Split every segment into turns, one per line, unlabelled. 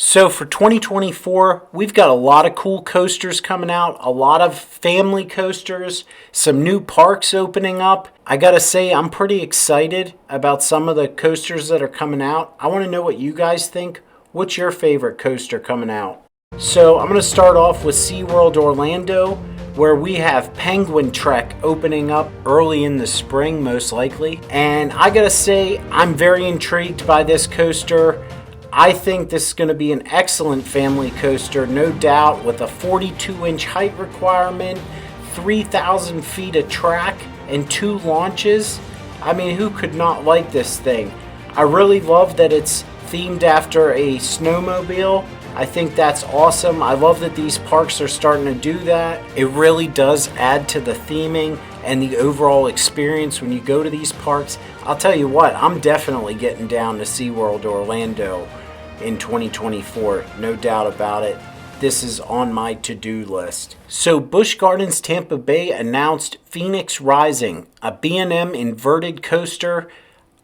So for 2024, we've got a lot of cool coasters coming out, a lot of family coasters, some new parks opening up. I gotta say, I'm pretty excited about some of the coasters that are coming out. I wanna know what you guys think. What's your favorite coaster coming out? So I'm gonna start off with SeaWorld Orlando, where we have Penguin Trek opening up early in the spring, most likely. And I gotta say, I'm very intrigued by this coaster. I think this is going to be an excellent family coaster, no doubt, with a 42-inch height requirement, 3,000 feet of track, and 2 launches. I mean, who could not like this thing? I really love that it's themed after a snowmobile. I think that's awesome. I love that these parks are starting to do that. It really does add to the theming and the overall experience when you go to these parks. I'll tell you what, I'm definitely getting down to SeaWorld Orlando in 2024, no doubt about it. This is on my to-do list. So Busch Gardens Tampa Bay announced Phoenix Rising, a B&M inverted coaster.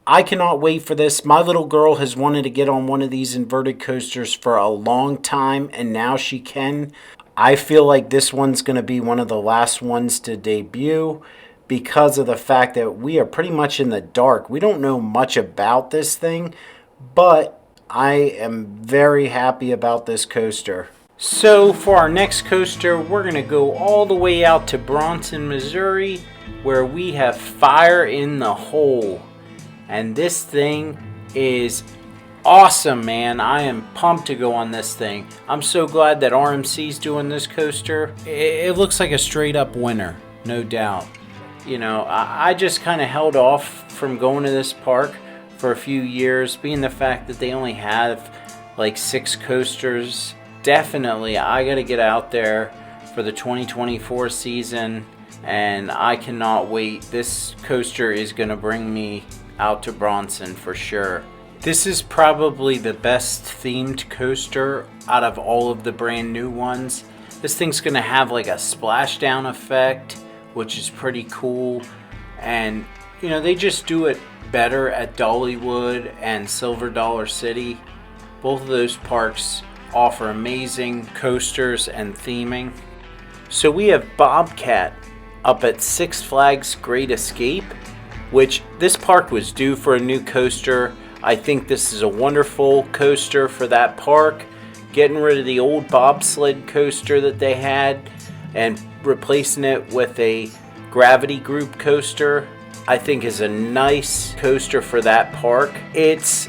I cannot wait for this. My little girl has wanted to get on one of these inverted coasters for a long time, and now she can. I feel like this one's going to be one of the last ones to debut because of the fact that we are pretty much in the dark. We don't know much about this thing, but I am very happy about this coaster. So for our next coaster, we're going to go all the way out to Bronson, Missouri, where we have Fire in the Hole. And this thing is awesome, man. I am pumped to go on this thing. I'm so glad that RMC's doing this coaster. It looks like a straight up winner, no doubt. You know, I just kind of held off from going to this park for a few years, being the fact that they only have like 6 coasters. Definitely, I got to get out there for the 2024 season, and I cannot wait. This coaster is going to bring me out to Bronson for sure. This is probably the best themed coaster out of all of the brand new ones. This thing's going to have like a splashdown effect, which is pretty cool. And you know, they just do it better at Dollywood and Silver Dollar City. Both of those parks offer amazing coasters and theming. So we have Bobcat up at Six Flags Great Escape, which this park was due for a new coaster. I think this is a wonderful coaster for that park. Getting rid of the old bobsled coaster that they had and replacing it with a Gravity Group coaster, I think is a nice coaster for that park. It's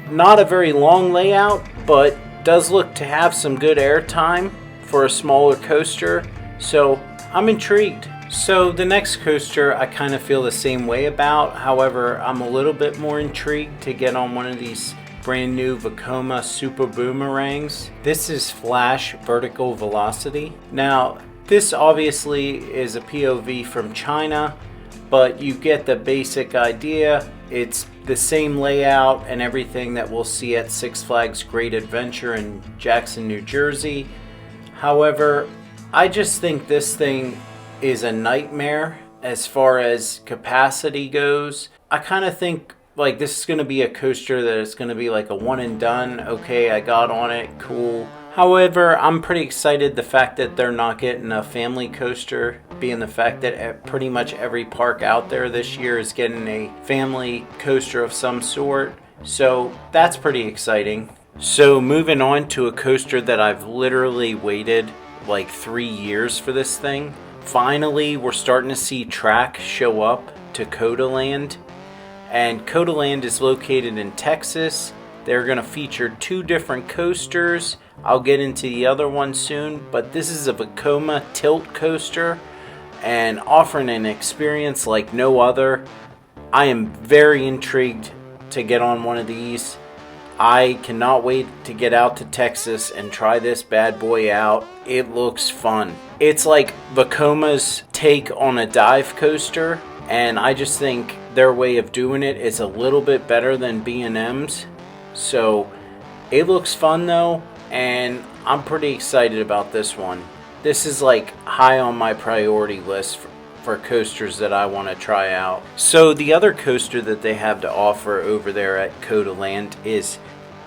not a very long layout, but does look to have some good airtime for a smaller coaster. So I'm intrigued. So the next coaster I kind of feel the same way about. However, I'm a little bit more intrigued to get on one of these brand new Vekoma Super Boomerangs. This is Flash Vertical Velocity. Now, this obviously is a POV from China, but you get the basic idea. It's the same layout and everything that we'll see at Six Flags Great Adventure in Jackson, New Jersey. However, I just think this thing is a nightmare as far as capacity goes. I kind of think like this is going to be a coaster that is going to be like a one and done. Okay, I got on it, cool. However, I'm pretty excited the fact that they're not getting a family coaster, being the fact that pretty much every park out there this year is getting a family coaster of some sort. So that's pretty exciting. So moving on to a coaster that I've literally waited like 3 years for this thing. Finally, we're starting to see track show up to Codeland. And Codeland is located in Texas. They're going to feature 2 different coasters. I'll get into the other one soon, but this is a Vekoma tilt coaster and offering an experience like no other. I am very intrigued to get on one of these. I cannot wait to get out to Texas and try this bad boy out. It looks fun. It's like Vekoma's take on a dive coaster, and I just think their way of doing it is a little bit better than B&M's. So it looks fun though, and I'm pretty excited about this one. This is like high on my priority list for coasters that I want to try out. So the other coaster that they have to offer over there at Codeland is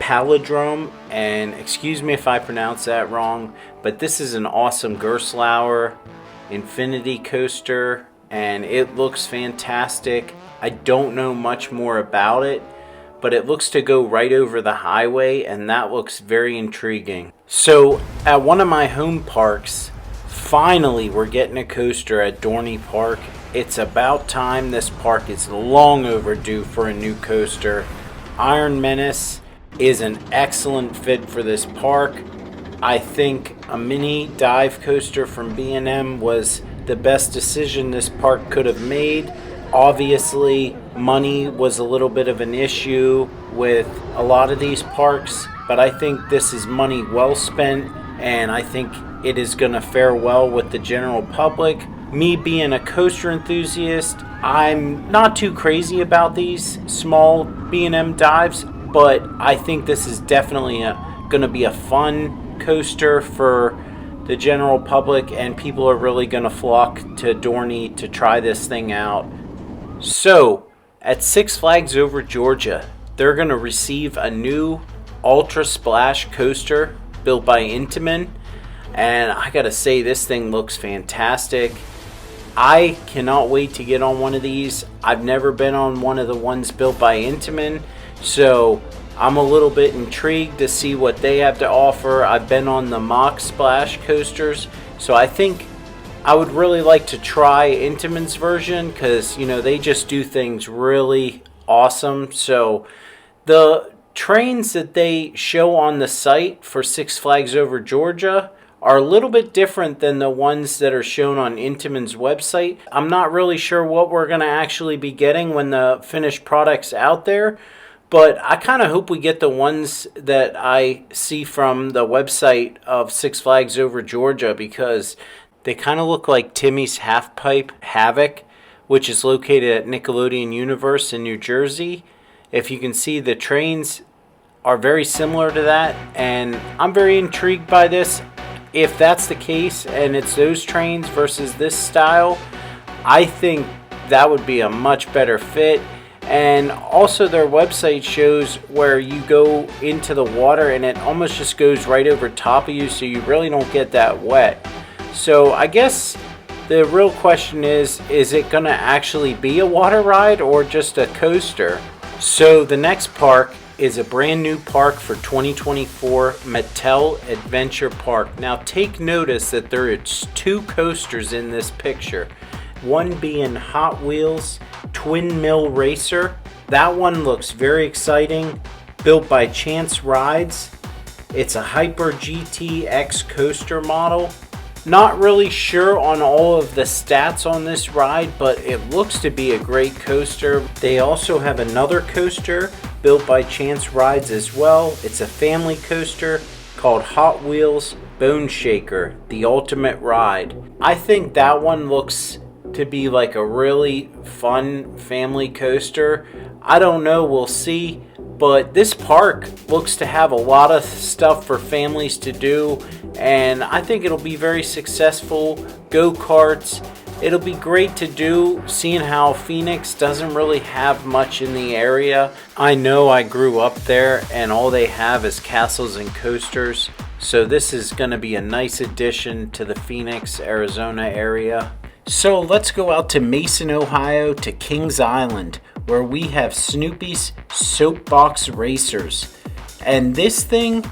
palindrome, and excuse me if I pronounce that wrong, but this is an awesome Gerstlauer infinity coaster, and it looks fantastic. I don't know much more about it, but it looks to go right over the highway, and that looks very intriguing. So at one of my home parks, finally we're getting a coaster at Dorney Park. It's about time. This park is long overdue for a new coaster. Iron Menace is an excellent fit for this park. I think a mini dive coaster from B&M was the best decision this park could have made. Obviously, money was a little bit of an issue with a lot of these parks, but I think this is money well spent, and I think it is going to fare well with the general public. Me being a coaster enthusiast, I'm not too crazy about these small B&M dives, but I think this is definitely going to be a fun coaster for the general public, and people are really going to flock to Dorney to try this thing out. So, at Six Flags Over Georgia, they're going to receive a new Ultra Splash coaster built by Intamin, and I gotta say, this thing looks fantastic. I cannot wait to get on one of these. I've never been on one of the ones built by Intamin, so I'm a little bit intrigued to see what they have to offer. I've been on the Mach Splash coasters, so I think I would really like to try Intamin's version, because they just do things really awesome. So the trains that they show on the site for Six Flags Over Georgia are a little bit different than the ones that are shown on Intamin's website. I'm not really sure what we're going to actually be getting when the finished product's out there, but I kind of hope we get the ones that I see from the website of Six Flags Over Georgia, because they kind of look like Timmy's Halfpipe Havoc, which is located at Nickelodeon Universe in New Jersey. If you can see, the trains are very similar to that, and I'm very intrigued by this. If that's the case, and it's those trains versus this style, I think that would be a much better fit. And also, their website shows where you go into the water and it almost just goes right over top of you, so you really don't get that wet. So I guess the real question is it going to actually be a water ride or just a coaster? So the next park is a brand new park for 2024, Mattel Adventure Park. Now take notice that there is two coasters in this picture. One being Hot Wheels Twin Mill Racer. That one looks very exciting, built by Chance Rides. It's a Hyper GTX coaster model. Not really sure on all of the stats on this ride, but it looks to be a great coaster. They also have another coaster built by Chance Rides as well. It's a family coaster called Hot Wheels Bone Shaker, the Ultimate Ride. I think that one looks to be like a really fun family coaster. I don't know, we'll see. But this park looks to have a lot of stuff for families to do, and I think it'll be very successful. Go-karts, it'll be great to do, seeing how Phoenix doesn't really have much in the area. I know I grew up there and all they have is castles and coasters, so this is going to be a nice addition to the Phoenix, Arizona area. So let's go out to Mason, Ohio, to Kings Island, where we have Snoopy's Soapbox Racers. And this thing,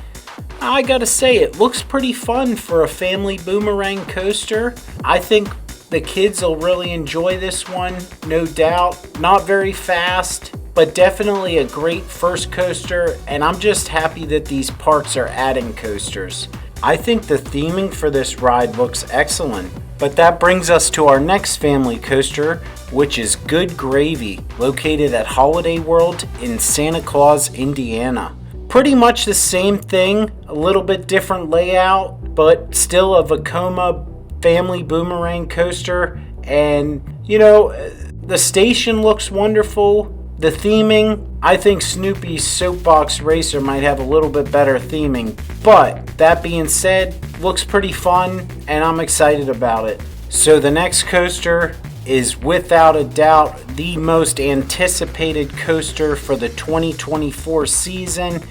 I gotta say, it looks pretty fun for a family boomerang coaster. I think the kids will really enjoy this one, no doubt. Not very fast, but definitely a great first coaster, and I'm just happy that these parks are adding coasters. I think the theming for this ride looks excellent. But that brings us to our next family coaster, which is Good Gravy, located at Holiday World in Santa Claus, Indiana. Pretty much the same thing, a little bit different layout, but still a Vekoma family boomerang coaster. And, the station looks wonderful. The theming, I think Snoopy's Soapbox Racer might have a little bit better theming. But that being said, looks pretty fun and I'm excited about it. So the next coaster is without a doubt the most anticipated coaster for the 2024 season,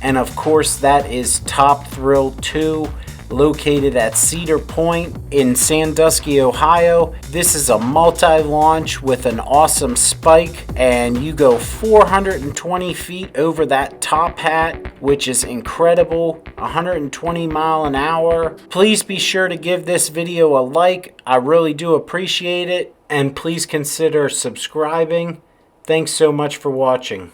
And of course, that is Top Thrill 2, located at Cedar Point in Sandusky, Ohio. This is a multi-launch with an awesome spike, and you go 420 feet over that top hat, which is incredible, 120 mile an hour. Please be sure to give this video a like. I really do appreciate it, and please consider subscribing. Thanks so much for watching.